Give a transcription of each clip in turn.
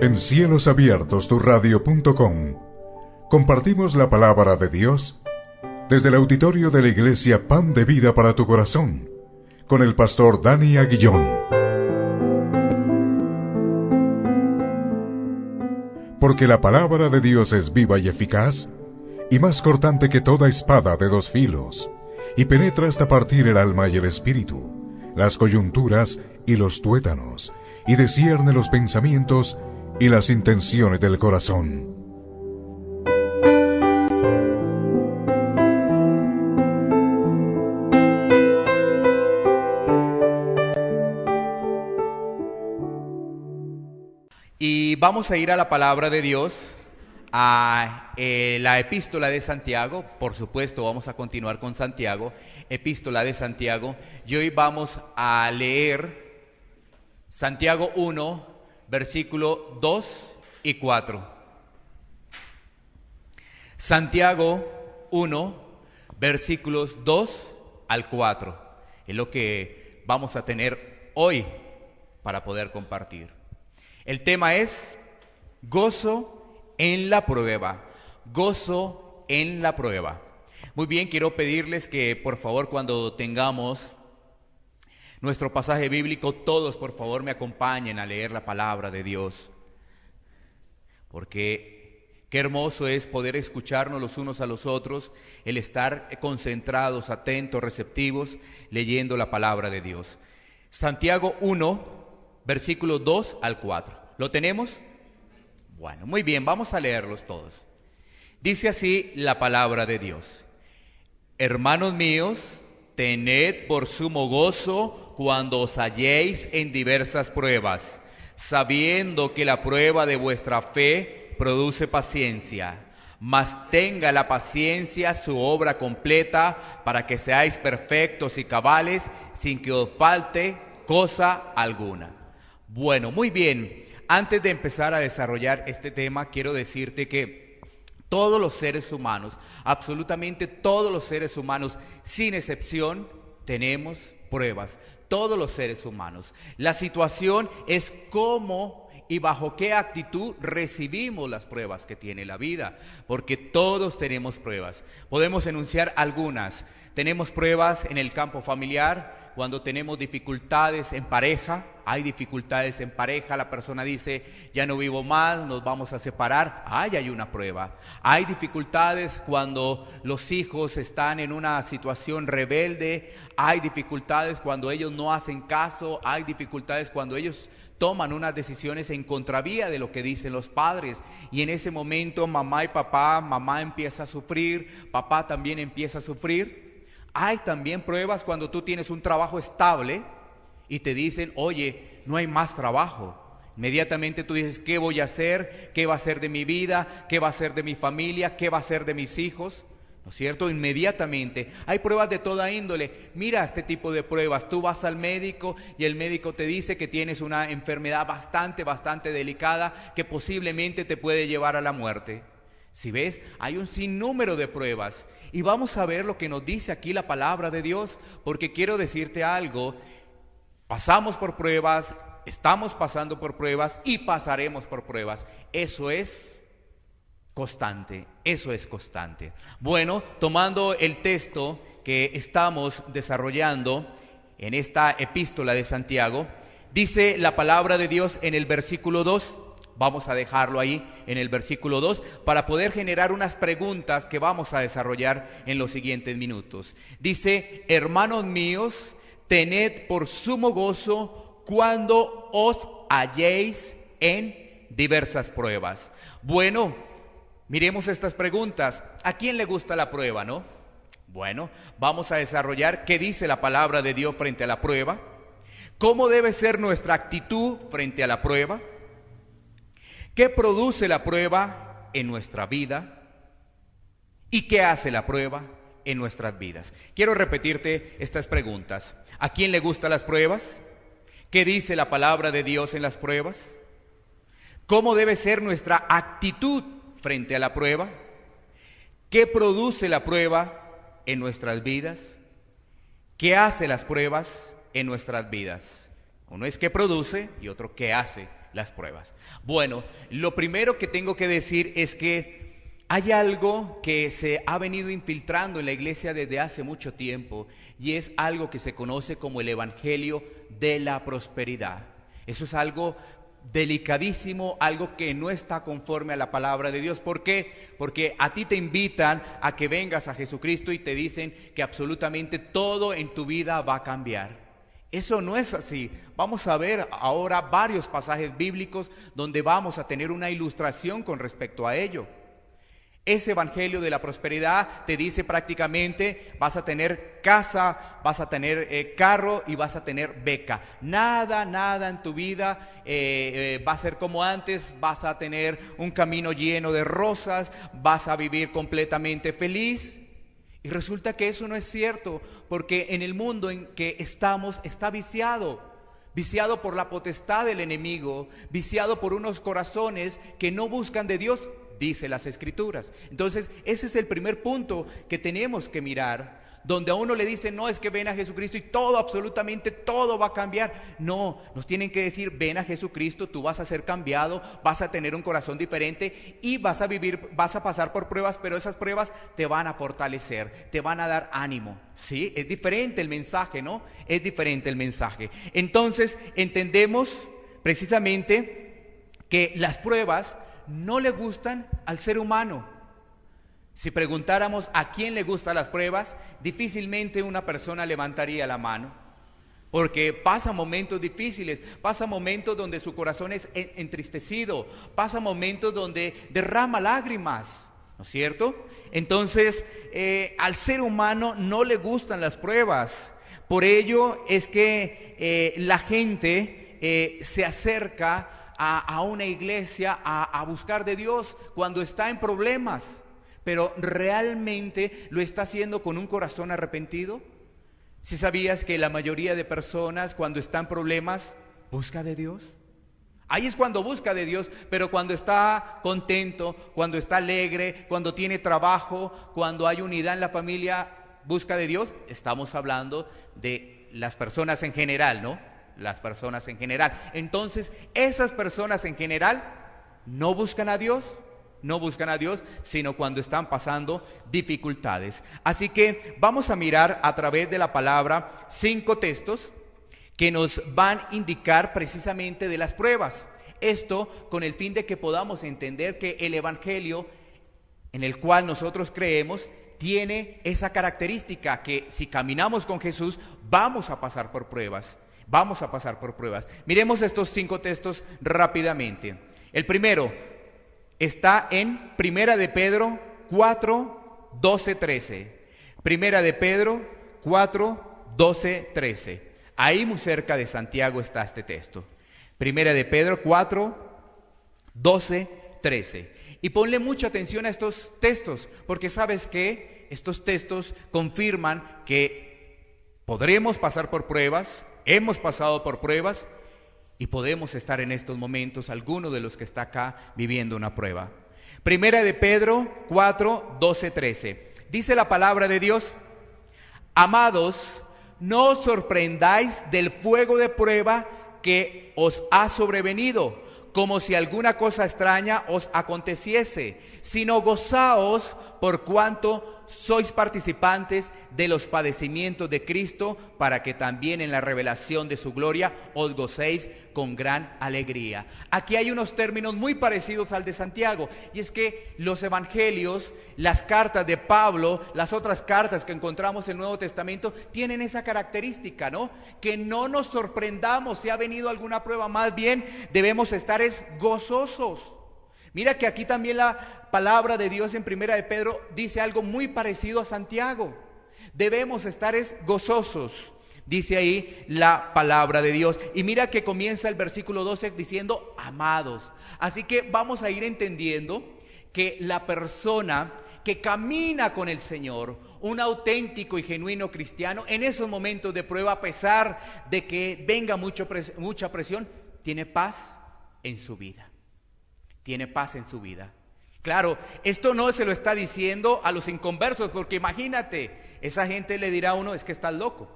En Cielos Abiertos, turradio.com, compartimos la palabra de Dios desde el auditorio de la Iglesia Pan de Vida para tu Corazón, con el pastor Dani Aguillón. Porque la palabra de Dios es viva y eficaz, y más cortante que toda espada de dos filos, y penetra hasta partir el alma y el espíritu, las coyunturas y los tuétanos, y discierne los pensamientos y las intenciones del corazón. Y vamos a ir a la palabra de Dios, a la epístola de Santiago. Por supuesto, vamos a continuar con Santiago, epístola de Santiago. Y hoy vamos a leer Santiago 1, versículo 2 y 4. Santiago 1, versículos 2 al 4. Es lo que vamos a tener hoy para poder compartir. El tema es gozo en la prueba, gozo en la prueba. Muy bien, quiero pedirles que por favor cuando tengamos nuestro pasaje bíblico, todos por favor me acompañen a leer la palabra de Dios. Porque qué hermoso es poder escucharnos los unos a los otros, el estar concentrados, atentos, receptivos, leyendo la palabra de Dios. Santiago 1, versículos 2 al 4. ¿Lo tenemos? Bueno, muy bien, vamos a leerlos todos. Dice así la palabra de Dios. Hermanos míos, tened por sumo gozo cuando os halléis en diversas pruebas, sabiendo que la prueba de vuestra fe produce paciencia. Mas tenga la paciencia su obra completa, para que seáis perfectos y cabales, sin que os falte cosa alguna. Bueno, muy bien. Antes de empezar a desarrollar este tema, quiero decirte que todos los seres humanos, absolutamente todos los seres humanos, sin excepción, tenemos pruebas. Todos los seres humanos. La situación es cómo y bajo qué actitud recibimos las pruebas que tiene la vida, porque todos tenemos pruebas. Podemos enunciar algunas. Tenemos pruebas en el campo familiar, cuando tenemos dificultades en pareja. Hay dificultades en pareja, la persona dice, ya no vivo más, nos vamos a separar. Hay una prueba. Hay dificultades cuando los hijos están en una situación rebelde. Hay dificultades cuando ellos no hacen caso. Hay dificultades cuando ellos toman unas decisiones en contravía de lo que dicen los padres. Y en ese momento mamá y papá, mamá empieza a sufrir, papá también empieza a sufrir. Hay también pruebas cuando tú tienes un trabajo estable y te dicen, oye, no hay más trabajo. Inmediatamente tú dices, ¿qué voy a hacer? ¿Qué va a ser de mi vida? ¿Qué va a ser de mi familia? ¿Qué va a ser de mis hijos? ¿No es cierto? Inmediatamente. Hay pruebas de toda índole. Mira este tipo de pruebas. Tú vas al médico y el médico te dice que tienes una enfermedad bastante delicada que posiblemente te puede llevar a la muerte. Si ves, hay un sinnúmero de pruebas. Y vamos a ver lo que nos dice aquí la palabra de Dios, porque quiero decirte algo. Pasamos por pruebas, estamos pasando por pruebas y pasaremos por pruebas. Eso es constante, eso es constante. Bueno, tomando el texto que estamos desarrollando en esta epístola de Santiago, dice la palabra de Dios en el versículo 2. Vamos a dejarlo ahí en el versículo 2 para poder generar unas preguntas que vamos a desarrollar en los siguientes minutos. Dice, hermanos míos, tened por sumo gozo cuando os halléis en diversas pruebas. Bueno, miremos estas preguntas. ¿A quién le gusta la prueba, no? Bueno, vamos a desarrollar qué dice la palabra de Dios frente a la prueba. ¿Cómo debe ser nuestra actitud frente a la prueba? ¿Qué produce la prueba en nuestra vida? ¿Y qué hace la prueba en nuestras vidas? Quiero repetirte estas preguntas. ¿A quién le gustan las pruebas? ¿Qué dice la palabra de Dios en las pruebas? ¿Cómo debe ser nuestra actitud frente a la prueba? ¿Qué produce la prueba en nuestras vidas? ¿Qué hace las pruebas en nuestras vidas? Uno es qué produce y otro qué hace. las pruebas. Bueno, lo primero que tengo que decir es que hay algo que se ha venido infiltrando en la iglesia desde hace mucho tiempo, y es algo que se conoce como el evangelio de la prosperidad. Eso es algo delicadísimo, algo que no está conforme a la palabra de Dios. ¿Por qué? Porque a ti te invitan a que vengas a Jesucristo y te dicen que absolutamente todo en tu vida va a cambiar. Eso no es así. Vamos a ver ahora varios pasajes bíblicos donde vamos a tener una ilustración con respecto a ello. Ese evangelio de la prosperidad te dice prácticamente: vas a tener casa, vas a tener carro y vas a tener beca. Nada en tu vida va a ser como antes. Vas a tener un camino lleno de rosas, vas a vivir completamente feliz. Y resulta que eso no es cierto, porque en el mundo en que estamos está viciado por la potestad del enemigo, viciado por unos corazones que no buscan de Dios, dice las Escrituras. Entonces, ese es el primer punto que tenemos que mirar, donde a uno le dicen: no, es que ven a Jesucristo y todo, absolutamente todo va a cambiar. No, nos tienen que decir: ven a Jesucristo, tú vas a ser cambiado, vas a tener un corazón diferente y vas a vivir, vas a pasar por pruebas, pero esas pruebas te van a fortalecer, te van a dar ánimo. ¿Sí? Es diferente el mensaje, ¿no? Es diferente el mensaje. Entonces, entendemos precisamente que las pruebas no le gustan al ser humano. Si preguntáramos a quién le gustan las pruebas, difícilmente una persona levantaría la mano, porque pasa momentos difíciles, pasa momentos donde su corazón es entristecido, pasa momentos donde derrama lágrimas, ¿no es cierto? Entonces, al ser humano no le gustan las pruebas. Por ello es que la gente se acerca a una iglesia a buscar de Dios cuando está en problemas, pero ¿realmente lo está haciendo con un corazón arrepentido? ¿Sí sabías que la mayoría de personas cuando están en problemas busca de Dios? Ahí es cuando busca de Dios, pero cuando está contento, cuando está alegre, cuando tiene trabajo, cuando hay unidad en la familia, busca de Dios. Estamos hablando de las personas en general, ¿no? Las personas en general. Entonces, esas personas en general no buscan a Dios, sino cuando están pasando dificultades. Así que vamos a mirar a través de la palabra 5 textos que nos van a indicar precisamente de las pruebas. Esto con el fin de que podamos entender que el evangelio en el cual nosotros creemos tiene esa característica, que si caminamos con Jesús vamos a pasar por pruebas. Miremos estos 5 textos rápidamente. El primero está en Primera de Pedro 4, 12, 13. Primera de Pedro 4, 12, 13. Ahí muy cerca de Santiago está este texto. Primera de Pedro 4, 12, 13. Y ponle mucha atención a estos textos, porque sabes que estos textos confirman que podremos pasar por pruebas. Hemos pasado por pruebas y podemos estar en estos momentos, alguno de los que está acá, viviendo una prueba. Primera de Pedro 4, 12, 13. Dice la palabra de Dios: amados, no os sorprendáis del fuego de prueba que os ha sobrevenido, como si alguna cosa extraña os aconteciese, sino gozaos por cuanto sois participantes de los padecimientos de Cristo, para que también en la revelación de su gloria os gocéis con gran alegría. Aquí hay unos términos muy parecidos al de Santiago, y es que los evangelios, las cartas de Pablo, las otras cartas que encontramos en el Nuevo Testamento, tienen esa característica, ¿no? Que no nos sorprendamos si ha venido alguna prueba, más bien debemos estar gozosos. Mira que aquí también la palabra de Dios en Primera de Pedro dice algo muy parecido a Santiago. Debemos estar gozosos, dice ahí la palabra de Dios. Y mira que comienza el versículo 12 diciendo amados. Así que vamos a ir entendiendo que la persona que camina con el Señor, un auténtico y genuino cristiano, en esos momentos de prueba, a pesar de que venga mucha presión, tiene paz en su vida. Tiene paz en su vida. Claro, esto no se lo está diciendo a los inconversos, porque imagínate, esa gente le dirá a uno: es que estás loco.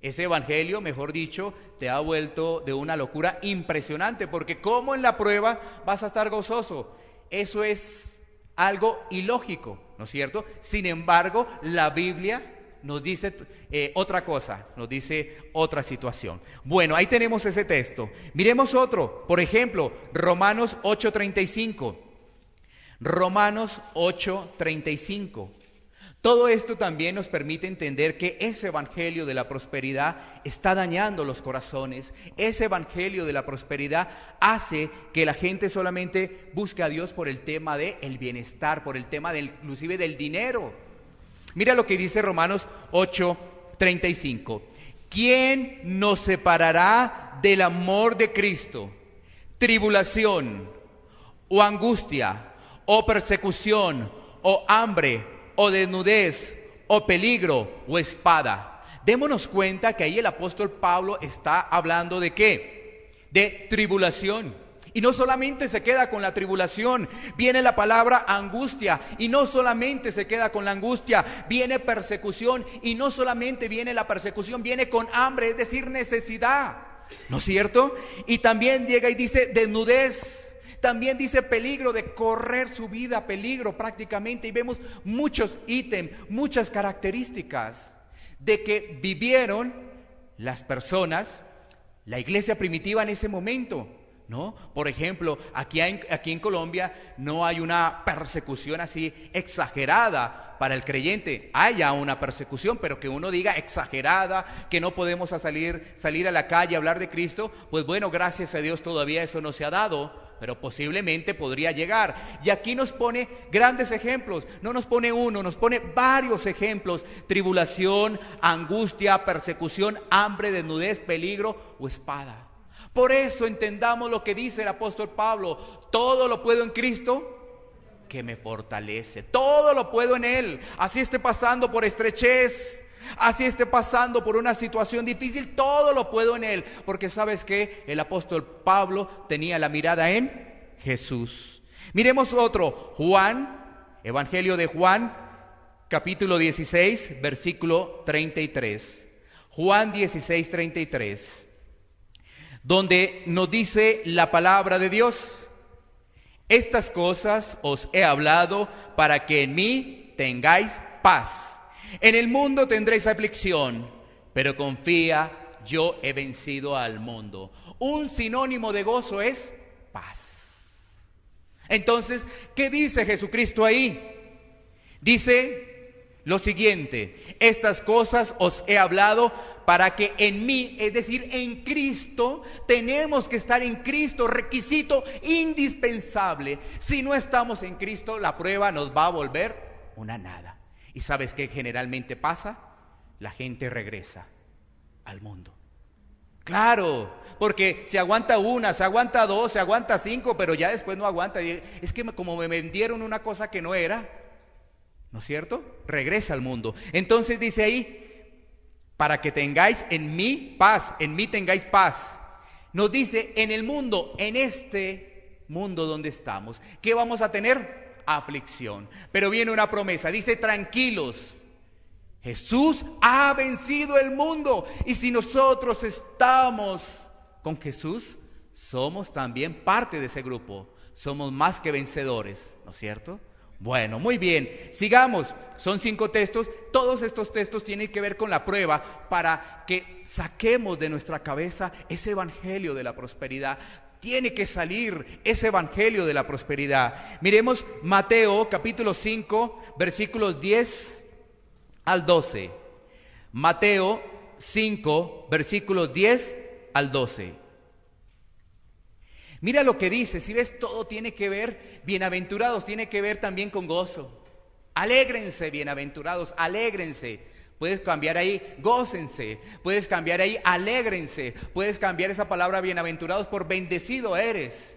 Ese evangelio, mejor dicho, te ha vuelto de una locura impresionante, porque ¿cómo en la prueba vas a estar gozoso? Eso es algo ilógico, ¿no es cierto? Sin embargo, la Biblia nos dice otra cosa, nos dice otra situación. Bueno, ahí tenemos ese texto. Miremos otro, por ejemplo, Romanos 8:35. Romanos 8:35. Todo esto también nos permite entender que ese evangelio de la prosperidad está dañando los corazones. Ese evangelio de la prosperidad hace que la gente solamente busque a Dios por el tema del bienestar, por el tema inclusive del dinero. Mira lo que dice Romanos 8:35. ¿Quién nos separará del amor de Cristo? ¿Tribulación, o angustia, o persecución, o hambre, o desnudez, o peligro, o espada? Démonos cuenta que ahí el apóstol Pablo está hablando ¿de qué? De tribulación. Y no solamente se queda con la tribulación, viene la palabra angustia, y no solamente se queda con la angustia, viene persecución, y no solamente viene la persecución, viene con hambre, es decir, necesidad, ¿no es cierto? Y también llega y dice desnudez. También dice peligro, de correr su vida, peligro prácticamente, y vemos muchos ítems, muchas características de que vivieron las personas, la iglesia primitiva en ese momento, ¿no? Por ejemplo, aquí en Colombia no hay una persecución así exagerada para el creyente. Hay ya una persecución, pero que uno diga exagerada, que no podemos salir a la calle a hablar de Cristo, pues bueno, gracias a Dios todavía eso no se ha dado, pero posiblemente podría llegar. Y aquí nos pone grandes ejemplos, no nos pone uno, nos pone varios ejemplos: tribulación, angustia, persecución, hambre, desnudez, peligro o espada. Por eso entendamos lo que dice el apóstol Pablo: todo lo puedo en Cristo que me fortalece, todo lo puedo en Él. Así esté pasando por estrechez, así esté pasando por una situación difícil, todo lo puedo en Él, porque ¿sabes qué? El apóstol Pablo tenía la mirada en Jesús. Miremos otro, Juan, Evangelio de Juan, capítulo 16, versículo 33. Juan 16, 33, donde nos dice la palabra de Dios: estas cosas os he hablado para que en mí tengáis paz. En el mundo tendréis aflicción, pero confía, yo he vencido al mundo. Un sinónimo de gozo es paz. Entonces, ¿qué dice Jesucristo ahí? Dice lo siguiente: estas cosas os he hablado para que en mí, es decir, en Cristo, tenemos que estar en Cristo, requisito indispensable. Si no estamos en Cristo, la prueba nos va a volver una nada. ¿Y sabes qué generalmente pasa? La gente regresa al mundo. Claro, porque se aguanta una, se aguanta dos, se aguanta 5, pero ya después no aguanta. Es que como me vendieron una cosa que no era, ¿no es cierto? Regresa al mundo. Entonces dice ahí: para que tengáis en mí paz, en mí tengáis paz. Nos dice, en el mundo, en este mundo donde estamos, ¿qué vamos a tener? Aflicción. Pero viene una promesa, dice: tranquilos, Jesús ha vencido el mundo. Y si nosotros estamos con Jesús, somos también parte de ese grupo. Somos más que vencedores, ¿no es cierto? Bueno, muy bien, sigamos. Son 5 textos. Todos estos textos tienen que ver con la prueba, para que saquemos de nuestra cabeza ese evangelio de la prosperidad. Tiene que salir ese evangelio de la prosperidad. Miremos Mateo capítulo 5, versículos 10 al 12. Mateo 5, versículos 10 al 12. Mira lo que dice, si ves, todo tiene que ver, bienaventurados, tiene que ver también con gozo. Alégrense, bienaventurados, alégrense. Puedes cambiar ahí, gócense. Puedes cambiar ahí, alégrense. Puedes cambiar esa palabra bienaventurados por bendecido eres.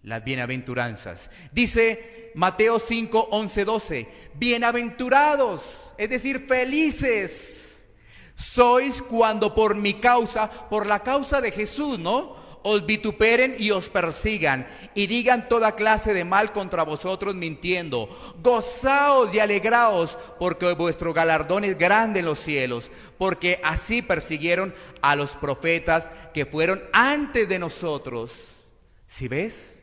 Las bienaventuranzas. Dice Mateo 5, 11, 12. Bienaventurados, es decir, felices sois cuando por mi causa, por la causa de Jesús, ¿no? os vituperen y os persigan, y digan toda clase de mal contra vosotros mintiendo. Gozaos y alegraos, porque vuestro galardón es grande en los cielos, porque así persiguieron a los profetas que fueron antes de nosotros. ¿Sí ves?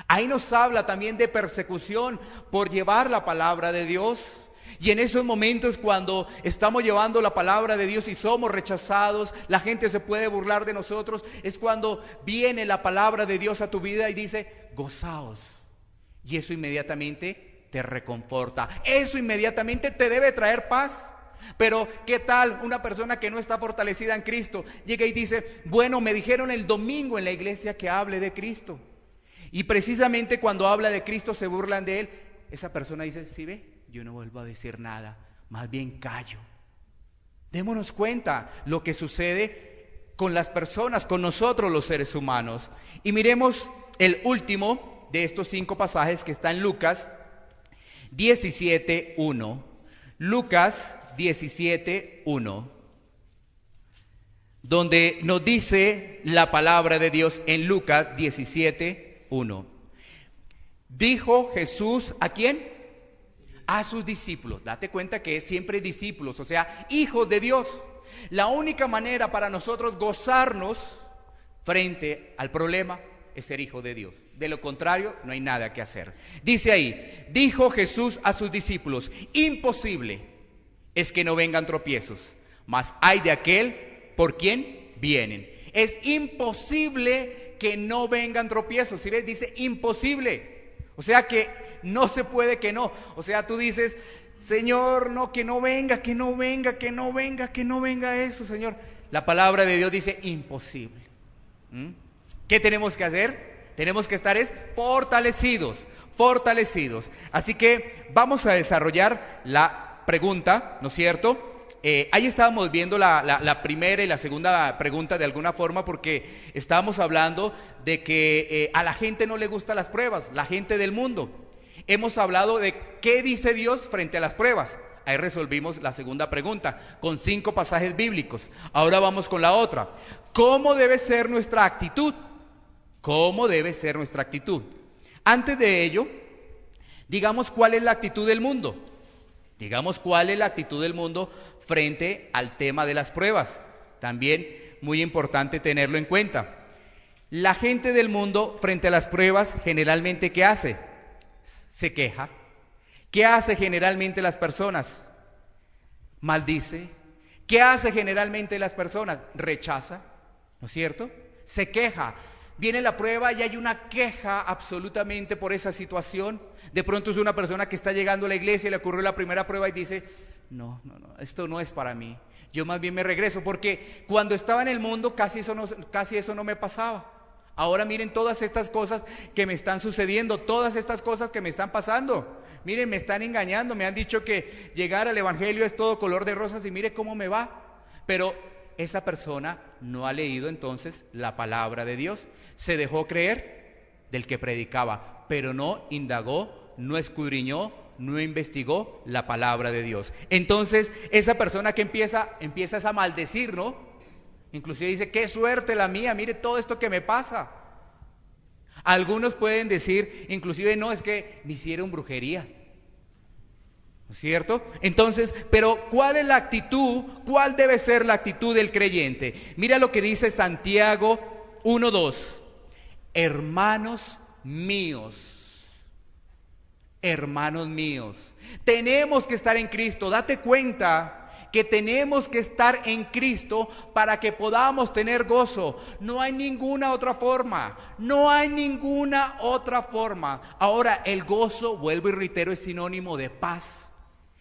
Ahí nos habla también de persecución por llevar la palabra de Dios. Y en esos momentos cuando estamos llevando la palabra de Dios y somos rechazados, la gente se puede burlar de nosotros, es cuando viene la palabra de Dios a tu vida y dice, gozaos. Y eso inmediatamente te reconforta, eso inmediatamente te debe traer paz. Pero ¿qué tal una persona que no está fortalecida en Cristo? Llega y dice, bueno, me dijeron el domingo en la iglesia que hable de Cristo. Y precisamente cuando habla de Cristo se burlan de él. Esa persona dice, ¿sí ve? Yo no vuelvo a decir nada, más bien callo. Démonos cuenta lo que sucede con las personas, con nosotros los seres humanos. Y miremos el último de estos 5 pasajes que está en Lucas 17:1. Lucas 17:1, donde nos dice la palabra de Dios en Lucas 17:1. Dijo Jesús, ¿a quién? A sus discípulos. Date cuenta que es siempre discípulos, o sea, hijos de Dios. La única manera para nosotros gozarnos frente al problema es ser hijo de Dios. De lo contrario, no hay nada que hacer. Dice ahí, dijo Jesús a sus discípulos, imposible es que no vengan tropiezos, mas hay de aquel por quien vienen. Es imposible que no vengan tropiezos. ¿Sí ves? Dice imposible. O sea que no se puede que no. O sea, tú dices, Señor, no, que no venga, que no venga, que no venga, que no venga eso, Señor. La palabra de Dios dice imposible. ¿Qué tenemos que hacer? Tenemos que estar fortalecidos, fortalecidos. Así que vamos a desarrollar la pregunta, ¿no es cierto? Ahí estábamos viendo la primera y la segunda pregunta de alguna forma, porque estábamos hablando de que a la gente no le gustan las pruebas, la gente del mundo. Hemos hablado de qué dice Dios frente a las pruebas. Ahí resolvimos la segunda pregunta con 5 pasajes bíblicos. Ahora vamos con la otra. ¿Cómo debe ser nuestra actitud? ¿Cómo debe ser nuestra actitud? Antes de ello, digamos cuál es la actitud del mundo. Digamos cuál es la actitud del mundo frente al tema de las pruebas. También muy importante tenerlo en cuenta. La gente del mundo frente a las pruebas generalmente ¿qué hace? Se queja. ¿Qué hace generalmente las personas? Maldice. ¿Qué hace generalmente las personas? Rechaza, ¿no es cierto? Se queja. Viene la prueba y hay una queja absolutamente por esa situación. De pronto es una persona que está llegando a la iglesia y le ocurrió la primera prueba y dice, no, esto no es para mí. Yo más bien me regreso, porque cuando estaba en el mundo casi eso no me pasaba. Ahora miren todas estas cosas que me están sucediendo, todas estas cosas que me están pasando. Miren, me están engañando, me han dicho que llegar al evangelio es todo color de rosas y mire cómo me va. Pero esa persona no ha leído entonces la palabra de Dios. Se dejó creer del que predicaba, pero no indagó, no escudriñó, no investigó la palabra de Dios. Entonces esa persona que empieza a maldecir, ¿no? Inclusive dice, qué suerte la mía, mire todo esto que me pasa. Algunos pueden decir, inclusive, no, es que me hicieron brujería. ¿No es cierto? Entonces, pero ¿cuál es la actitud? ¿Cuál debe ser la actitud del creyente? Mira lo que dice Santiago 1:2. Hermanos míos, tenemos que estar en Cristo. Date cuenta que tenemos que estar en Cristo para que podamos tener gozo. No hay ninguna otra forma. Ahora, el gozo, vuelvo y reitero, es sinónimo de paz.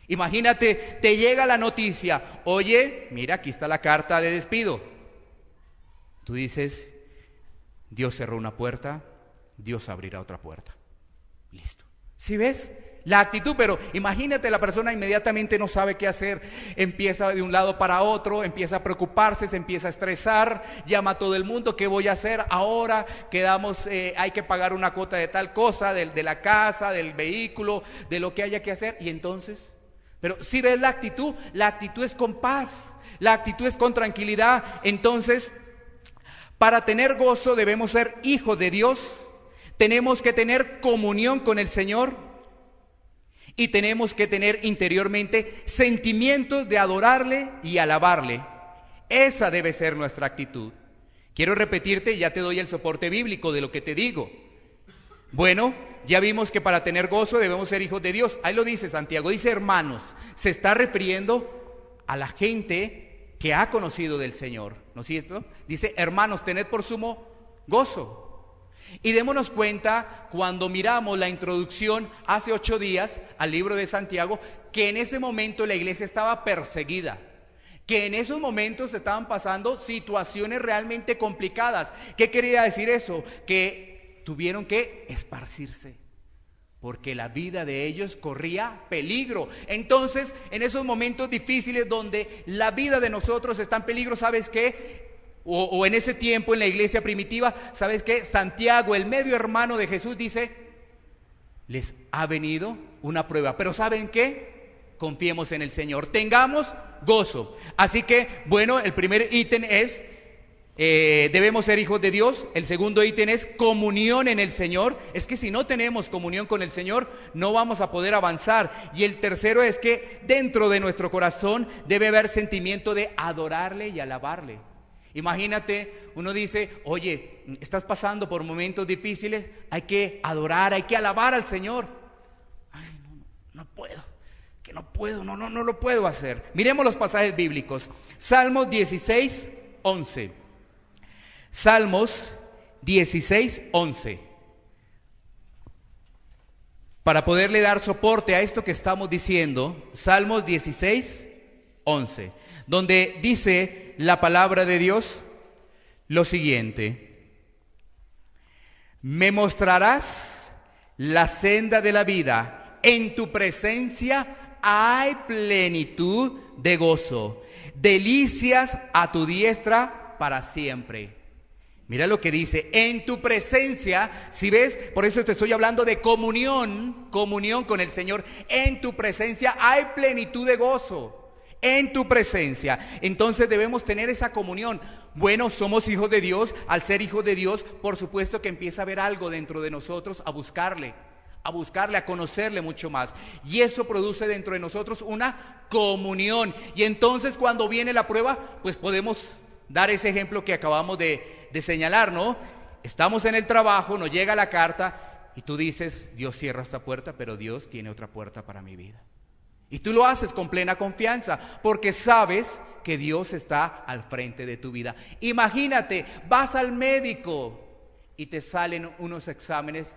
Imagínate, te llega la noticia, oye, mira, aquí está la carta de despido. Tú dices, Dios cerró una puerta, Dios abrirá otra puerta. Listo. ¿Sí ves? La actitud, pero imagínate, la persona inmediatamente no sabe qué hacer, empieza de un lado para otro, empieza a preocuparse, se empieza a estresar, llama a todo el mundo, ¿qué voy a hacer ahora? Quedamos, hay que pagar una cuota de tal cosa, de la casa, del vehículo, de lo que haya que hacer, y entonces, pero si ves la actitud es con paz, la actitud es con tranquilidad. Entonces, Para tener gozo debemos ser hijos de Dios, tenemos que tener comunión con el Señor y tenemos que tener interiormente sentimientos de adorarle y alabarle. Esa debe ser nuestra actitud. Quiero repetirte, ya te doy el soporte bíblico de lo que te digo. Bueno, ya vimos que para tener gozo debemos ser hijos de Dios. Ahí lo dice Santiago, dice hermanos. Se está refiriendo a la gente que ha conocido del Señor, ¿no es cierto? Dice hermanos, tened por sumo gozo. Y démonos cuenta cuando miramos la introducción hace 8 días al libro de Santiago, que en ese momento la iglesia estaba perseguida, que en esos momentos estaban pasando situaciones realmente complicadas. ¿Qué quería decir eso? Que tuvieron que esparcirse, porque la vida de ellos corría peligro. Entonces, en esos momentos difíciles donde la vida de nosotros está en peligro, ¿sabes qué? O en ese tiempo en la iglesia primitiva, ¿sabes qué? Santiago, el medio hermano de Jesús, dice, les ha venido una prueba, pero ¿saben qué? Confiemos en el Señor, tengamos gozo. Así que, bueno, el primer ítem es, debemos ser hijos de Dios. El segundo ítem es comunión en el Señor. Es que si no tenemos comunión con el Señor, no vamos a poder avanzar. Y el tercero es que dentro de nuestro corazón debe haber sentimiento de adorarle y alabarle. Imagínate, uno dice, oye, estás pasando por momentos difíciles, hay que adorar, hay que alabar al Señor. Ay, no puedo, que no puedo, no lo puedo hacer. Miremos los pasajes bíblicos. Salmos 16, 11. Salmos 16, 11. Para poderle dar soporte a esto que estamos diciendo, Salmos 16, 11, donde dice la palabra de Dios lo siguiente: me mostrarás la senda de la vida, en tu presencia hay plenitud de gozo, delicias a tu diestra para siempre. Mira lo que dice, en tu presencia, si ves, por eso te estoy hablando de comunión con el Señor. En tu presencia hay plenitud de gozo. En tu presencia. Entonces debemos tener esa comunión. Bueno, somos hijos de Dios. Al ser hijos de Dios, por supuesto que empieza a haber algo dentro de nosotros, a buscarle, a conocerle mucho más. Y eso produce dentro de nosotros una comunión. Y entonces cuando viene la prueba, pues podemos dar ese ejemplo que acabamos de señalar, ¿no? Estamos en el trabajo, nos llega la carta y tú dices, Dios cierra esta puerta, pero Dios tiene otra puerta para mi vida. Y tú lo haces con plena confianza, porque sabes que Dios está al frente de tu vida. Imagínate, vas al médico y te salen unos exámenes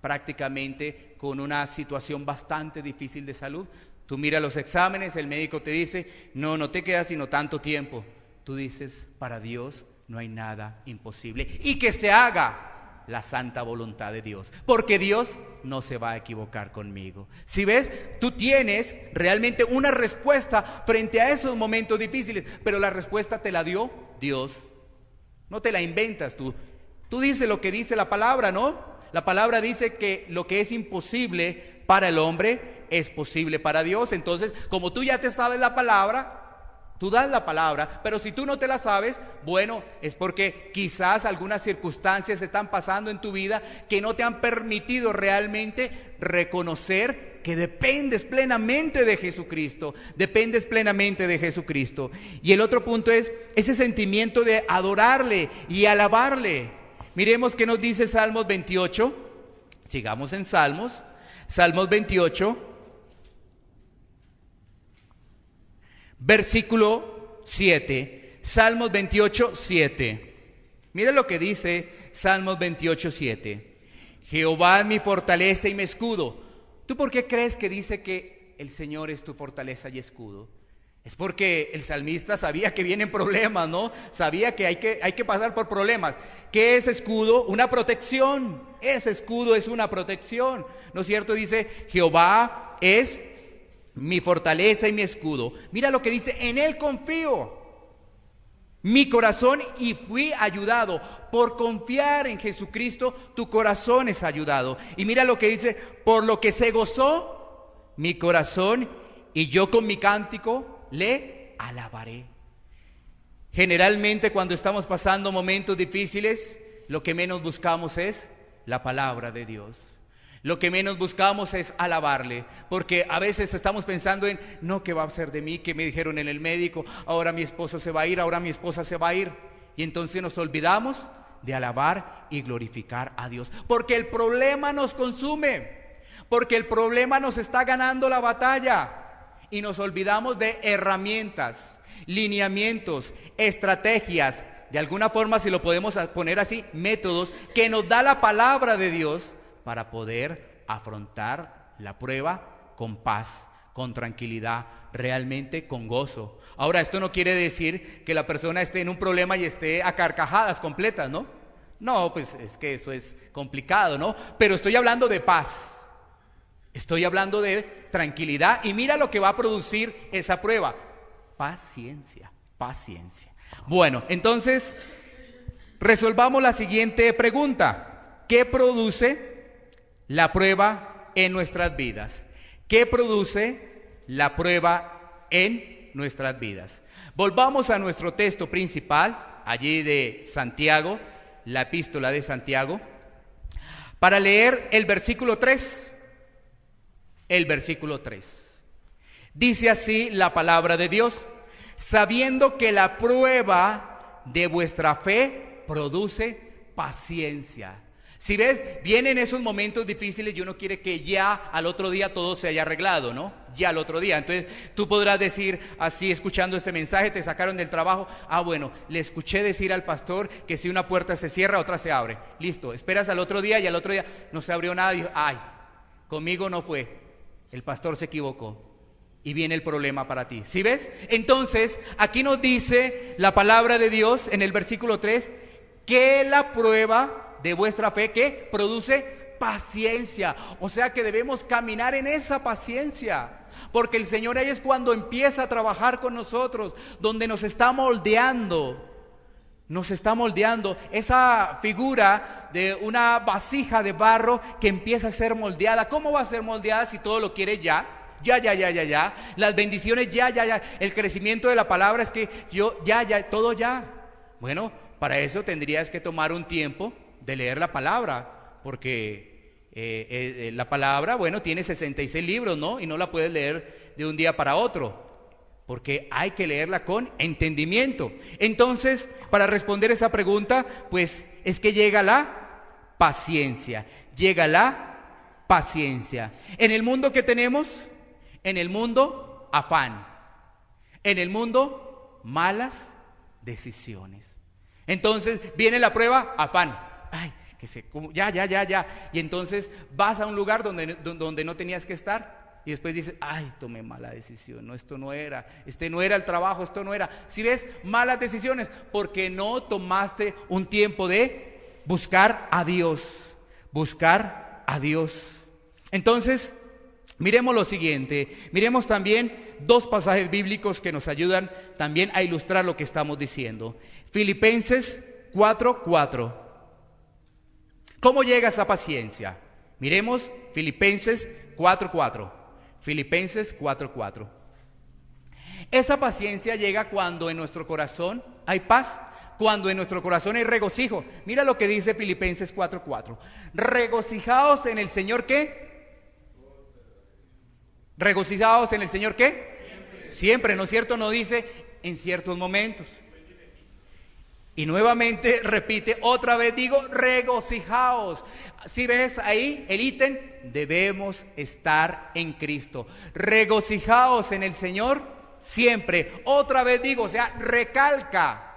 prácticamente con una situación bastante difícil de salud. Tú miras los exámenes, el médico te dice, no te queda sino tanto tiempo. Tú dices, para Dios no hay nada imposible. Y que se haga la santa voluntad de Dios, porque Dios no se va a equivocar conmigo. Si ves, tú tienes realmente una respuesta frente a esos momentos difíciles, pero la respuesta te la dio Dios. No te la inventas tú. Tú dices lo que dice la palabra, ¿no? La palabra dice que lo que es imposible para el hombre es posible para Dios. Entonces, como tú ya te sabes la palabra, tú das la palabra, pero si tú no te la sabes, bueno, es porque quizás algunas circunstancias están pasando en tu vida que no te han permitido realmente reconocer que dependes plenamente de Jesucristo, Y el otro punto es ese sentimiento de adorarle y alabarle. Miremos qué nos dice Salmos 28, sigamos en Salmos 28. Versículo 7, Salmos 28, 7. Mira lo que dice Salmos 28, 7. Jehová es mi fortaleza y mi escudo. ¿Tú por qué crees que dice que el Señor es tu fortaleza y escudo? Es porque el salmista sabía que vienen problemas, ¿no? Sabía que hay que pasar por problemas. ¿Qué es escudo? Una protección. Ese escudo es una protección, ¿no es cierto? Dice, Jehová es mi fortaleza y mi escudo. Mira lo que dice, en Él confío mi corazón y fui ayudado. Por confiar en Jesucristo, tu corazón es ayudado. Y mira lo que dice, por lo que se gozó mi corazón y yo con mi cántico le alabaré. Generalmente cuando estamos pasando momentos difíciles, lo que menos buscamos es la palabra de Dios. Lo que menos buscamos es alabarle, porque a veces estamos pensando en, no, ¿qué va a ser de mí? ¿Qué me dijeron en el médico? Ahora mi esposo se va a ir, ahora mi esposa se va a ir. Y entonces nos olvidamos de alabar y glorificar a Dios, porque el problema nos consume, porque el problema nos está ganando la batalla, y nos olvidamos de herramientas, lineamientos, estrategias, de alguna forma, si lo podemos poner así, métodos que nos da la palabra de Dios para poder afrontar la prueba con paz, con tranquilidad, realmente con gozo. Ahora, esto no quiere decir que la persona esté en un problema y esté a carcajadas completas, ¿no? No, pues es que eso es complicado, ¿no? Pero estoy hablando de paz, estoy hablando de tranquilidad, y mira lo que va a producir esa prueba: paciencia, paciencia. Bueno, entonces, resolvamos la siguiente pregunta: ¿qué produce la prueba en nuestras vidas? ¿Qué produce la prueba en nuestras vidas? Volvamos a nuestro texto principal, allí de Santiago, la epístola de Santiago, para leer el versículo 3. El versículo 3. Dice así la palabra de Dios: sabiendo que la prueba de vuestra fe produce paciencia. Si ves, vienen esos momentos difíciles y uno quiere que ya al otro día todo se haya arreglado, ¿no? Ya al otro día. Entonces tú podrás decir así, escuchando este mensaje, te sacaron del trabajo: ah, bueno, le escuché decir al pastor que si una puerta se cierra, otra se abre. Listo, esperas al otro día y al otro día no se abrió nada y dijo, ay, conmigo no fue, el pastor se equivocó. Y viene el problema para ti. ¿Sí ves? Entonces, aquí nos dice la palabra de Dios en el versículo 3 que la prueba de vuestra fe que produce paciencia. O sea que debemos caminar en esa paciencia, porque el Señor ahí es cuando empieza a trabajar con nosotros, donde nos está moldeando. Nos está moldeando esa figura de una vasija de barro que empieza a ser moldeada. ¿Cómo va a ser moldeada si todo lo quiere ya? Ya. Las bendiciones ya. El crecimiento de la palabra es que yo todo ya. Bueno, para eso tendrías que tomar un tiempo de leer la palabra, porque la palabra, bueno, tiene 66 libros, ¿no? Y no la puedes leer de un día para otro, porque hay que leerla con entendimiento. Entonces, para responder esa pregunta, pues es que llega la paciencia. En el mundo que tenemos, en el mundo afán, en el mundo malas decisiones. Entonces viene la prueba, afán. Ay, ya. Y entonces vas a un lugar donde no tenías que estar y después dices, ay, tomé mala decisión, no, esto no era, no era el trabajo, esto no era. Si ves, malas decisiones, porque no tomaste un tiempo de buscar a Dios. Entonces, miremos lo siguiente, miremos también dos pasajes bíblicos que nos ayudan también a ilustrar lo que estamos diciendo. Filipenses 4:4. ¿Cómo llega esa paciencia? Miremos Filipenses 4:4. Filipenses 4:4. Esa paciencia llega cuando en nuestro corazón hay paz, cuando en nuestro corazón hay regocijo. Mira lo que dice Filipenses 4:4. Regocijaos en el Señor, ¿qué? ¿Regocijaos en el Señor qué? Siempre, ¿no es cierto? No dice en ciertos momentos. Y nuevamente repite, otra vez digo, regocijaos. Si ves ahí el ítem, debemos estar en Cristo. Regocijaos en el Señor siempre. Otra vez digo, o sea, recalca.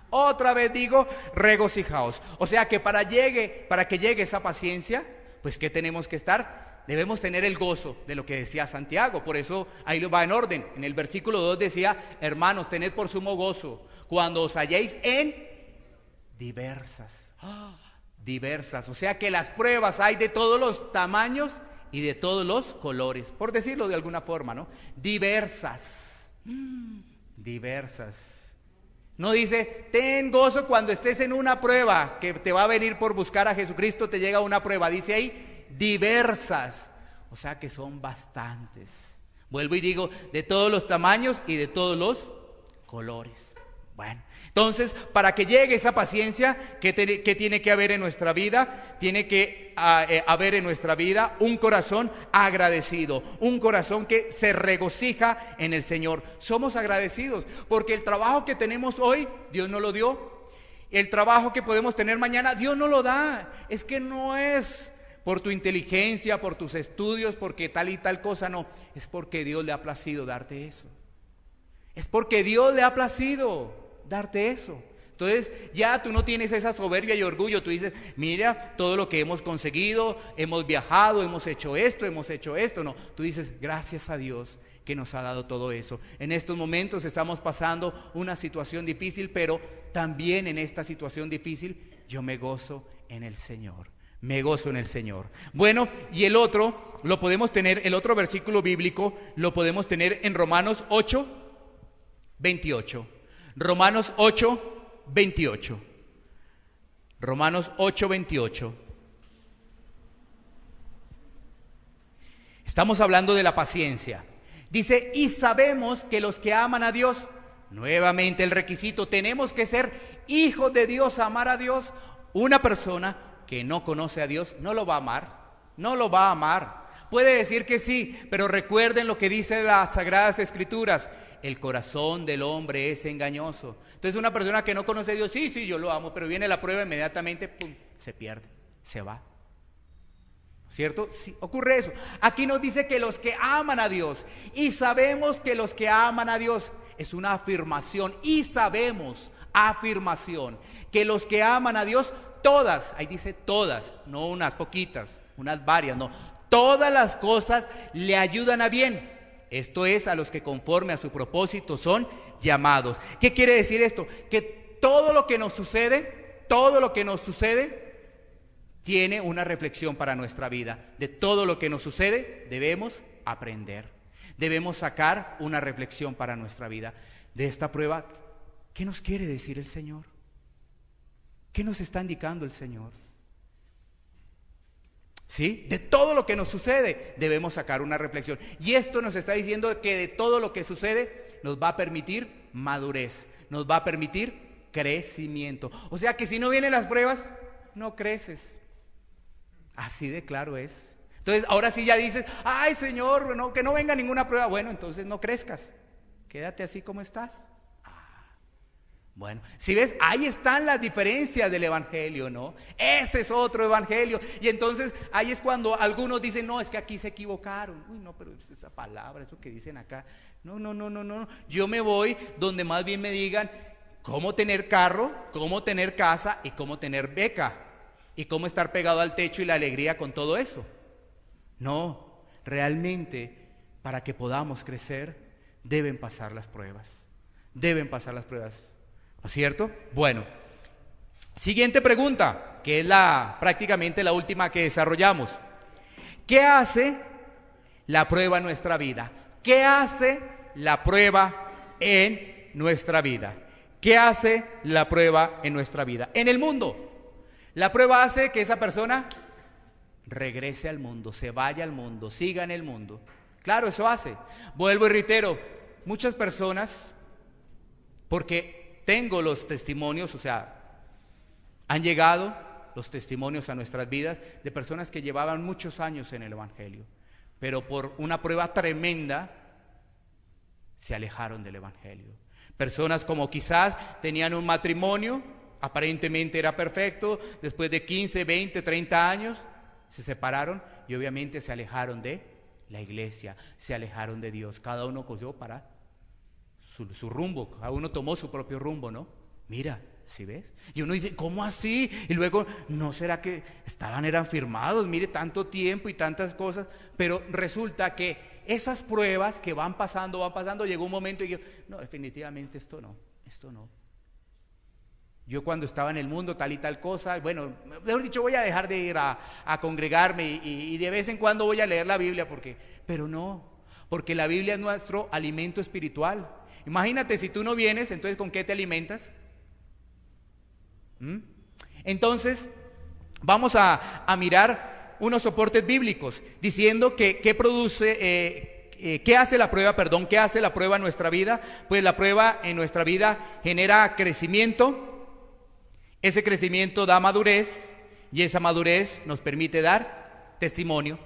Otra vez digo, regocijaos. O sea que para que llegue esa paciencia, pues ¿qué tenemos que estar? Debemos tener el gozo de lo que decía Santiago. Por eso ahí va en orden. En el versículo 2 decía, hermanos, tened por sumo gozo cuando os halléis en diversas. O sea que las pruebas hay de todos los tamaños y de todos los colores, por decirlo de alguna forma, ¿no? Diversas. No dice, ten gozo cuando estés en una prueba que te va a venir por buscar a Jesucristo, te llega una prueba. Dice ahí, diversas. O sea que son bastantes. Vuelvo y digo, de todos los tamaños y de todos los colores. Bueno, entonces, para que llegue esa paciencia, ¿qué tiene que haber en nuestra vida? Tiene que haber en nuestra vida un corazón agradecido, un corazón que se regocija en el Señor. Somos agradecidos porque el trabajo que tenemos hoy, Dios nos lo dio. El trabajo que podemos tener mañana, Dios nos lo da. Es que no es por tu inteligencia, por tus estudios, porque tal y tal cosa, no. Es porque Dios le ha placido darte eso. Es porque Dios le ha placido darte eso. Entonces ya tú no tienes esa soberbia y orgullo. Tú dices, mira todo lo que hemos conseguido, hemos viajado, hemos hecho esto. No, tú dices, gracias a Dios que nos ha dado todo eso. En estos momentos estamos pasando una situación difícil, pero también en esta situación difícil yo me gozo en el Señor. Me gozo en el Señor. Bueno, y el otro lo podemos tener, el otro versículo bíblico lo podemos tener en Romanos 8:28. Romanos 8:28. Romanos 8:28. Estamos hablando de la paciencia. Dice, y sabemos que los que aman a Dios, nuevamente el requisito, tenemos que ser hijos de Dios, amar a Dios. Una persona que no conoce a Dios no lo va a amar, no lo va a amar. Puede decir que sí, pero recuerden lo que dice las Sagradas Escrituras. El corazón del hombre es engañoso. Entonces una persona que no conoce a Dios, sí, yo lo amo, pero viene la prueba inmediatamente, pum, se pierde, se va. ¿Cierto? Sí, ocurre eso. Aquí nos dice que los que aman a Dios, y sabemos que los que aman a Dios, es una afirmación, y sabemos, afirmación, que los que aman a Dios, todas, ahí dice todas, no unas poquitas, unas varias, no, todas las cosas le ayudan a bien. Esto es, a los que conforme a su propósito son llamados. ¿Qué quiere decir esto? Que todo lo que nos sucede, tiene una reflexión para nuestra vida. De todo lo que nos sucede debemos aprender. Debemos sacar una reflexión para nuestra vida. De esta prueba, ¿qué nos quiere decir el Señor? ¿Qué nos está indicando el Señor? ¿Sí? De todo lo que nos sucede debemos sacar una reflexión. Y esto nos está diciendo que de todo lo que sucede nos va a permitir madurez, nos va a permitir crecimiento. O sea que si no vienen las pruebas, no creces. Así de claro es. Entonces ahora sí ya dices, ay Señor, no, que no venga ninguna prueba. Bueno, entonces no crezcas, quédate así como estás. Bueno, si ves, ahí están las diferencias del evangelio, ¿no? Ese es otro evangelio. Y entonces ahí es cuando algunos dicen, no, es que aquí se equivocaron. Uy, no, pero esa palabra, eso que dicen acá. No. Yo me voy donde más bien me digan cómo tener carro, cómo tener casa y cómo tener beca. Y cómo estar pegado al techo y la alegría con todo eso. No, realmente para que podamos crecer deben pasar las pruebas. Deben pasar las pruebas. ¿No es cierto? Bueno, siguiente pregunta, que es prácticamente la última que desarrollamos. ¿Qué hace la prueba en nuestra vida? ¿Qué hace la prueba en nuestra vida? ¿Qué hace la prueba en nuestra vida? En el mundo, la prueba hace que esa persona regrese al mundo, se vaya al mundo, siga en el mundo. Claro, eso hace. Vuelvo y reitero, muchas personas, porque tengo los testimonios, o sea, han llegado los testimonios a nuestras vidas de personas que llevaban muchos años en el evangelio, pero por una prueba tremenda se alejaron del evangelio. Personas como quizás tenían un matrimonio, aparentemente era perfecto, después de 15, 20, 30 años se separaron y obviamente se alejaron de la iglesia, se alejaron de Dios. Cada uno cogió para su rumbo, cada uno tomó su propio rumbo, ¿no? Mira, ¿sí ves? Y uno dice, ¿cómo así? Y luego, ¿no será que eran firmados? Mire, tanto tiempo y tantas cosas. Pero resulta que esas pruebas que van pasando, llegó un momento y yo, no, definitivamente esto no. Yo cuando estaba en el mundo tal y tal cosa, bueno, mejor dicho, voy a dejar de ir a congregarme y de vez en cuando voy a leer la Biblia, pero no, porque la Biblia es nuestro alimento espiritual. Imagínate, si tú no vienes, entonces ¿con qué te alimentas? Entonces, vamos a mirar unos soportes bíblicos, diciendo que produce ¿Qué hace la prueba? ¿Qué hace la prueba en nuestra vida? Pues la prueba en nuestra vida genera crecimiento. Ese crecimiento da madurez y esa madurez nos permite dar testimonio.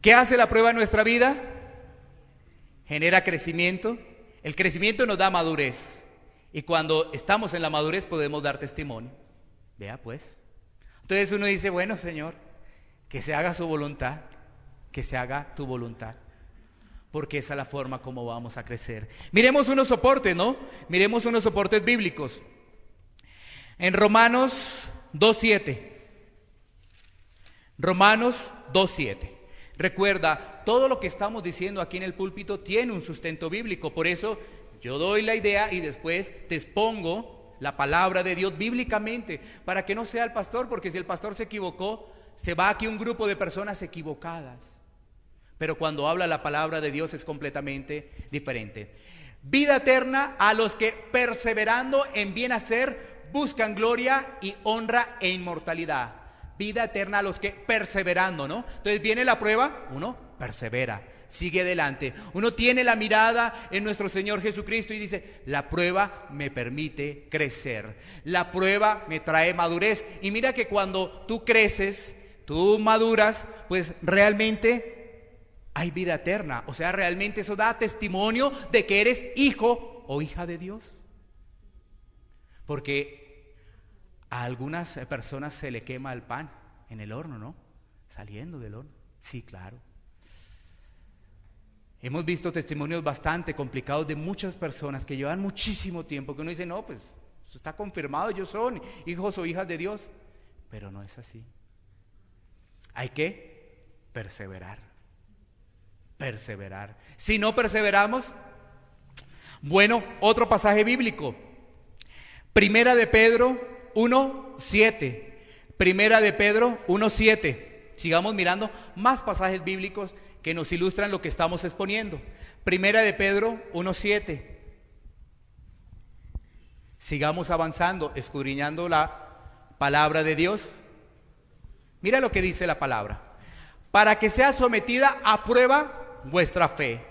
¿Qué hace la prueba en nuestra vida? Genera crecimiento. El crecimiento nos da madurez y cuando estamos en la madurez podemos dar testimonio. Vea pues. Entonces uno dice, bueno, Señor, que se haga su voluntad, que se haga tu voluntad, porque esa es la forma como vamos a crecer. Miremos unos soportes, ¿no? Miremos unos soportes bíblicos. En Romanos 2:7. Romanos 2:7. Recuerda, todo lo que estamos diciendo aquí en el púlpito tiene un sustento bíblico, por eso yo doy la idea y después te expongo la palabra de Dios bíblicamente, para que no sea el pastor, porque si el pastor se equivocó, se va aquí un grupo de personas equivocadas. Pero cuando habla la palabra de Dios es completamente diferente. Vida eterna a los que perseverando en bien hacer buscan gloria y honra e inmortalidad. Vida eterna a los que perseverando, ¿no? Entonces viene la prueba, uno persevera, sigue adelante. Uno tiene la mirada en nuestro Señor Jesucristo y dice, la prueba me permite crecer. La prueba me trae madurez. Y mira que cuando tú creces, tú maduras, pues realmente hay vida eterna. O sea, realmente eso da testimonio de que eres hijo o hija de Dios. Porque a algunas personas se le quema el pan en el horno, ¿no? Saliendo del horno. Sí, claro. Hemos visto testimonios bastante complicados de muchas personas que llevan muchísimo tiempo, que uno dice, no, pues eso está confirmado, ellos son hijos o hijas de Dios. Pero no es así. Hay que perseverar. Perseverar. Si no perseveramos, bueno, otro pasaje bíblico. Primera de Pedro 1:7. Primera de Pedro 1:7. Sigamos mirando más pasajes bíblicos que nos ilustran lo que estamos exponiendo. Primera de Pedro 1:7. Sigamos avanzando, escudriñando la palabra de Dios. Mira lo que dice la palabra. Para que sea sometida a prueba vuestra fe,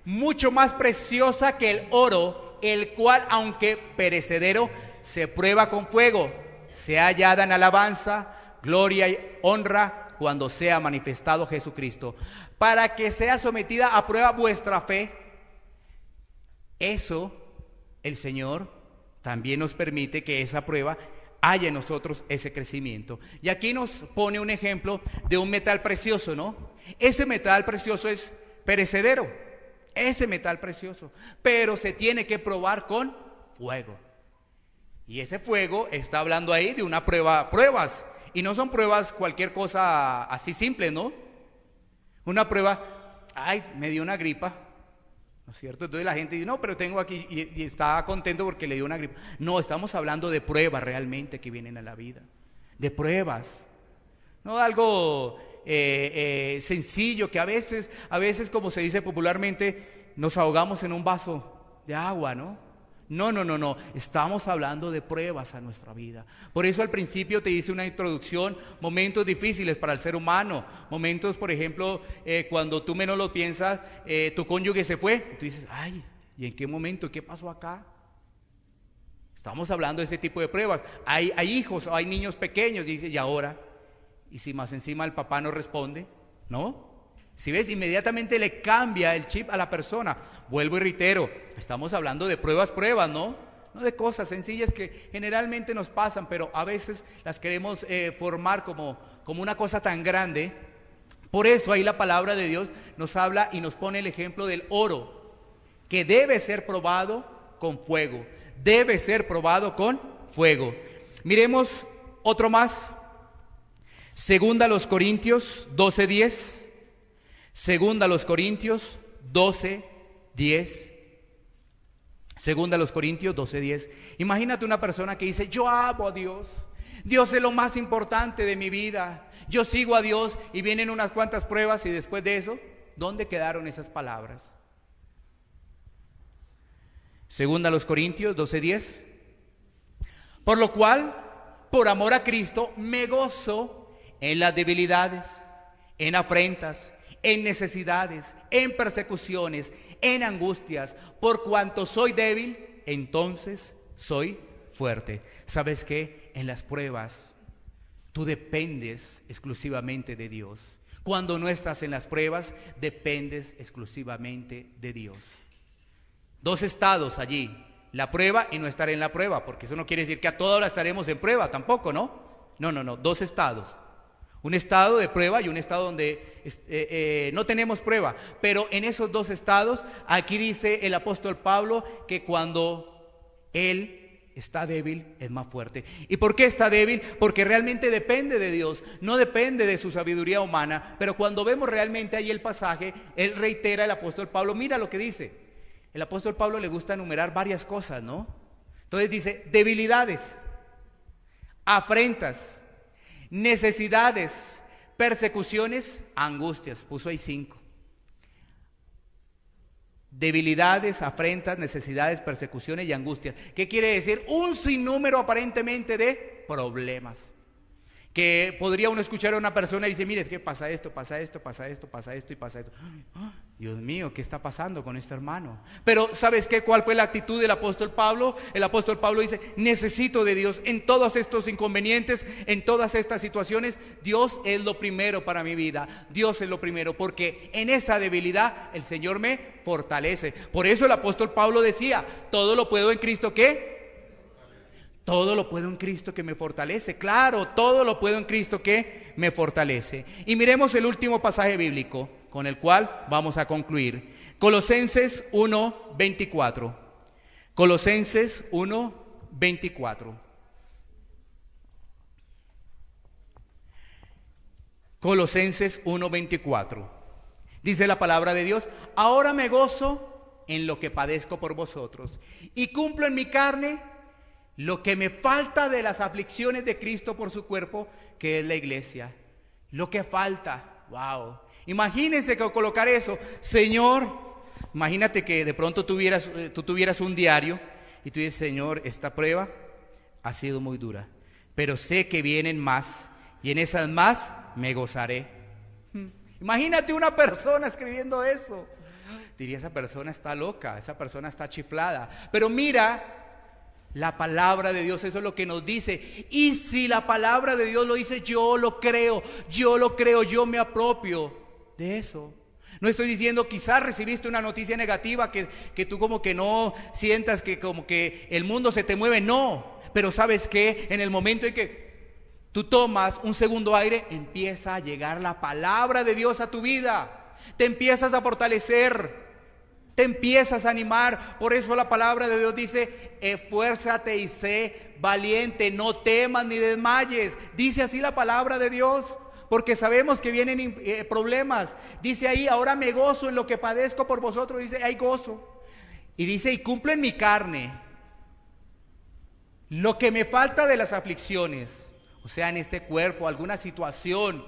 mucho más preciosa que el oro, el cual, aunque perecedero, se prueba con fuego, sea hallada en alabanza, gloria y honra cuando sea manifestado Jesucristo. Para que sea sometida a prueba vuestra fe. Eso el Señor también nos permite que esa prueba haya en nosotros ese crecimiento. Y aquí nos pone un ejemplo de un metal precioso, ¿no? Ese metal precioso es perecedero, ese metal precioso, pero se tiene que probar con fuego. Y ese fuego está hablando ahí de una prueba, pruebas, y no son pruebas cualquier cosa así simple, ¿no? Una prueba, ay, me dio una gripa, ¿no es cierto? Entonces la gente dice, no, pero tengo aquí, y está contento porque le dio una gripa. No, estamos hablando de pruebas realmente que vienen a la vida, de pruebas, no algo sencillo que a veces, como se dice popularmente, nos ahogamos en un vaso de agua, ¿no? No, estamos hablando de pruebas a nuestra vida. Por eso al principio te hice una introducción, momentos difíciles para el ser humano, momentos, por ejemplo, cuando tú menos lo piensas, tu cónyuge se fue, y tú dices, ay, ¿y en qué momento? ¿Qué pasó acá? Estamos hablando de ese tipo de pruebas. Hay hijos, hay niños pequeños, dice, ¿y ahora? ¿Y si más encima el papá no responde? ¿No? Si ves, inmediatamente le cambia el chip a la persona. Vuelvo y reitero, estamos hablando de pruebas, ¿no? No de cosas sencillas que generalmente nos pasan, pero a veces las queremos formar como una cosa tan grande. Por eso ahí la palabra de Dios nos habla y nos pone el ejemplo del oro, que debe ser probado con fuego. Debe ser probado con fuego. Miremos otro más. Segunda a los Corintios 12:10. Segunda a los Corintios 12:10. Segunda a los Corintios 12:10. Imagínate una persona que dice, yo amo a Dios. Dios es lo más importante de mi vida. Yo sigo a Dios y vienen unas cuantas pruebas y después de eso, ¿dónde quedaron esas palabras? Segunda a los Corintios 12:10. Por lo cual, por amor a Cristo, me gozo en las debilidades, en afrentas, en necesidades, en persecuciones, en angustias. Por cuanto soy débil, entonces soy fuerte. ¿Sabes qué? En las pruebas tú dependes exclusivamente de Dios. Cuando no estás en las pruebas, dependes exclusivamente de Dios. Dos estados allí: la prueba y no estar en la prueba, porque eso no quiere decir que a toda hora estaremos en prueba, tampoco, ¿no? No, dos estados. Un estado de prueba y un estado donde no tenemos prueba. Pero en esos dos estados, aquí dice el apóstol Pablo que cuando él está débil, es más fuerte. ¿Y por qué está débil? Porque realmente depende de Dios, no depende de su sabiduría humana. Pero cuando vemos realmente ahí el pasaje, él reitera, el apóstol Pablo, mira lo que dice. El apóstol Pablo le gusta enumerar varias cosas, ¿no? Entonces dice: debilidades, afrentas, necesidades, persecuciones, angustias. Puso ahí 5. Debilidades, afrentas, necesidades, persecuciones y angustias. ¿Qué quiere decir? Un sinnúmero aparentemente de problemas. Que podría uno escuchar a una persona y decir: mire, es que pasa esto, pasa esto, pasa esto, pasa esto y pasa esto. ¡Ah! Dios mío, ¿qué está pasando con este hermano? Pero ¿sabes qué? ¿Cuál fue la actitud del apóstol Pablo? El apóstol Pablo dice: necesito de Dios en todos estos inconvenientes, en todas estas situaciones. Dios es lo primero para mi vida. Dios es lo primero, porque en esa debilidad el Señor me fortalece. Por eso el apóstol Pablo decía: todo lo puedo en Cristo, ¿qué? Todo lo puedo en Cristo que me fortalece. Claro, todo lo puedo en Cristo que me fortalece. Y miremos el último pasaje bíblico con el cual vamos a concluir. Colosenses 1:24. Colosenses 1:24. Colosenses 1:24. Dice la palabra de Dios: ahora me gozo en lo que padezco por vosotros y cumplo en mi carne lo que me falta de las aflicciones de Cristo por su cuerpo, que es la iglesia. Lo que falta. Wow. Imagínense que colocar eso. Señor, imagínate que de pronto tú tuvieras un diario y tú dices: Señor, esta prueba ha sido muy dura, pero sé que vienen más, y en esas más me gozaré. Imagínate una persona escribiendo eso. Diría: esa persona está loca, esa persona está chiflada. Pero mira, la palabra de Dios, eso es lo que nos dice. Y si la palabra de Dios lo dice, yo lo creo, yo me apropio de eso. No estoy diciendo, quizás recibiste una noticia negativa que tú como que no sientas que como que el mundo se te mueve. No, pero ¿sabes qué? En el momento en que tú tomas un segundo aire, empieza a llegar la palabra de Dios a tu vida. Te empiezas a fortalecer, te empiezas a animar. Por eso la palabra de Dios dice: esfuérzate y sé valiente, no temas ni desmayes. Dice así la palabra de Dios, porque sabemos que vienen problemas. Dice ahí: ahora me gozo en lo que padezco por vosotros. Dice: hay gozo. Y dice: y cumplo en mi carne lo que me falta de las aflicciones. O sea, en este cuerpo, alguna situación.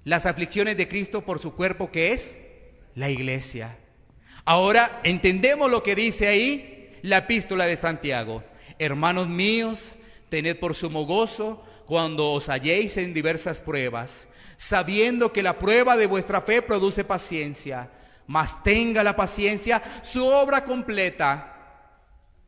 Las aflicciones de Cristo por su cuerpo, que es la iglesia. Ahora entendemos lo que dice ahí la epístola de Santiago: hermanos míos, tened por sumo gozo cuando os halléis en diversas pruebas, sabiendo que la prueba de vuestra fe produce paciencia, mas tenga la paciencia su obra completa.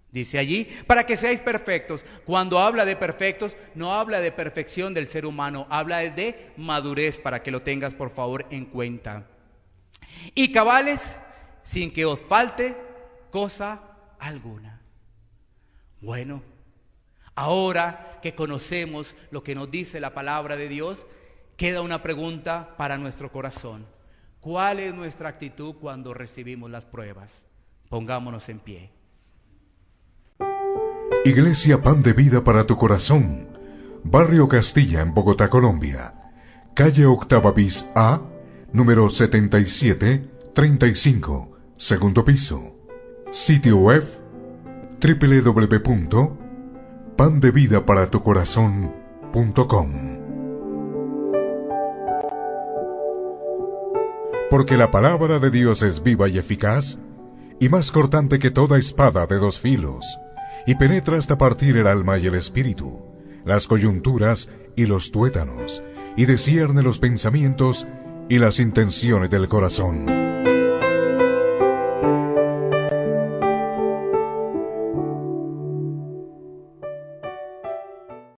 Dice allí, para que seáis perfectos. Cuando habla de perfectos, no habla de perfección del ser humano, habla de madurez, para que lo tengas por favor en cuenta. Y cabales, sin que os falte cosa alguna. Bueno, ahora que conocemos lo que nos dice la palabra de Dios, queda una pregunta para nuestro corazón. ¿Cuál es nuestra actitud cuando recibimos las pruebas? Pongámonos en pie. Iglesia Pan de Vida para tu Corazón, Barrio Castilla, en Bogotá, Colombia. Calle Octava bis A, número 7735, segundo piso. Sitio web www.pandevidaparatucorazon.com. Porque la palabra de Dios es viva y eficaz, y más cortante que toda espada de dos filos, y penetra hasta partir el alma y el espíritu, las coyunturas y los tuétanos, y discierne los pensamientos y las intenciones del corazón.